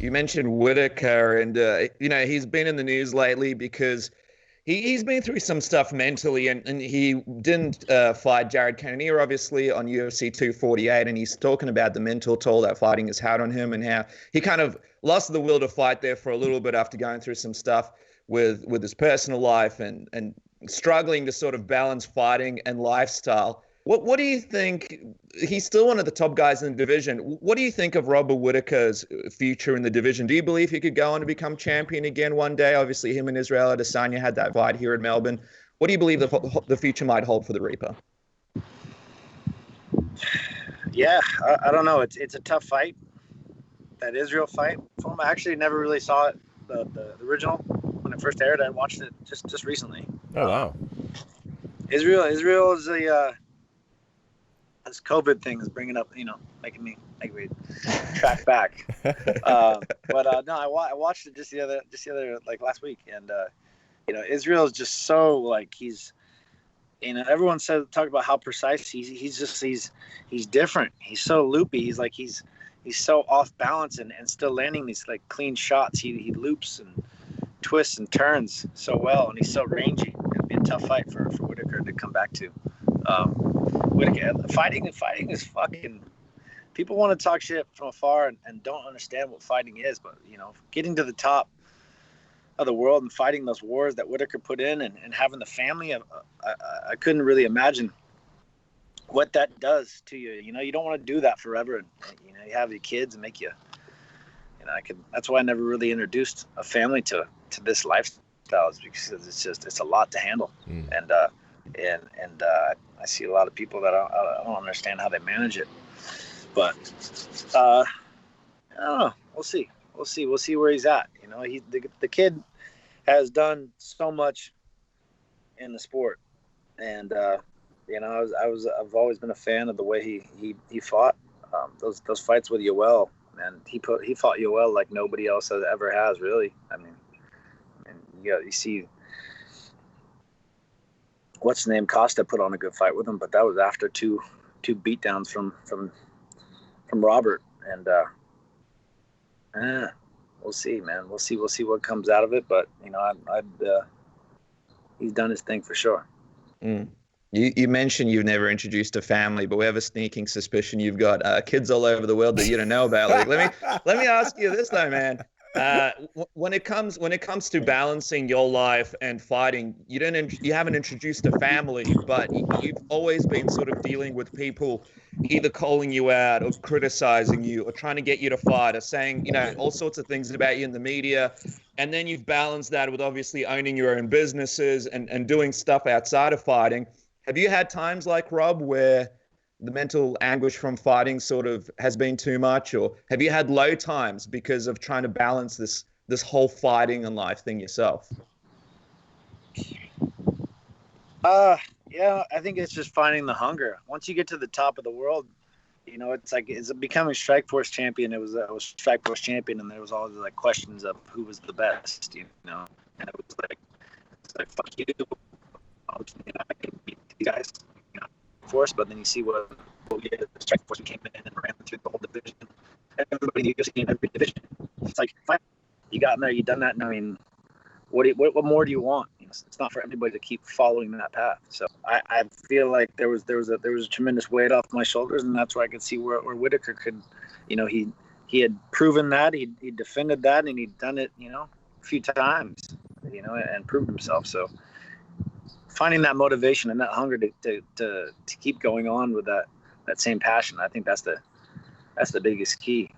You mentioned Whittaker, and he's been in the news lately because he's been through some stuff mentally, and he didn't fight Jared Cannonier, obviously, on UFC 248, and he's talking about the mental toll that fighting has had on him and how he kind of lost the will to fight there for a little bit after going through some stuff with his personal life and struggling to sort of balance fighting and lifestyle. What do you think? He's still one of the top guys in the division. What do you think of Robert Whittaker's future in the division? Do you believe he could go on to become champion again one day? Obviously, him and Israel Adesanya had that fight here in Melbourne. What do you believe the future might hold for the Reaper? Yeah, I don't know. It's a tough fight. That Israel fight. I actually never really saw it, the original, when it first aired. I watched it just recently. Oh, wow. Israel is this COVID thing is bringing up, making me track back. But no, I watched it just the other like last week, and Israel is just so like he's, everyone talk about how precise he's different. He's so loopy. He's so off balance and still landing these like clean shots. He loops and twists and turns so well, and he's so rangy. It'd be a tough fight for Whittaker to come back to. Whittaker, fighting is fucking. People want to talk shit from afar and don't understand what fighting is, but getting to the top of the world and fighting those wars that Whittaker put in and having the family, I couldn't really imagine what that does to you. You don't want to do that forever, and you have your kids and make you. That's why I never really introduced a family to this lifestyle, is because it's a lot to handle, and I see a lot of people that I don't understand how they manage it, but I don't know. We'll see where he's at. The kid has done so much in the sport, and I've always been a fan of the way he fought those fights with Yoel, and he fought Yoel like nobody else ever has, really. I mean, and you see what's the name, Costa put on a good fight with him, but that was after two beatdowns from Robert, and we'll see, man. We'll see what comes out of it, but he's done his thing for sure. You mentioned you've never introduced a family, but we have a sneaking suspicion you've got kids all over the world that you don't know about. Like, let me ask you this though, man. When it comes to balancing your life and fighting, you haven't introduced a family, but you've always been sort of dealing with people either calling you out or criticizing you or trying to get you to fight or saying all sorts of things about you in the media, and then you've balanced that with obviously owning your own businesses and doing stuff outside of fighting. Have you had times like Rob where the mental anguish from fighting sort of has been too much, or have you had low times because of trying to balance this whole fighting and life thing yourself? Yeah, I think it's just finding the hunger. Once you get to the top of the world, it's becoming Strikeforce champion. I was Strikeforce champion, and there was always like questions of who was the best, and it was like fuck you. I can beat these guys, force, but then you see what we did. The Strikeforce came in and ran through the whole division. Everybody in the UFC in every division. It's like, fine, you got in there, you done that, and I mean, what more do you want? It's not for everybody to keep following that path. So I feel like there was a tremendous weight off my shoulders, and that's where I could see where Whittaker could, he had proven that, he defended that, and he'd done it, a few times, and proved himself. So finding that motivation and that hunger to keep going on with that same passion, I think that's the biggest key.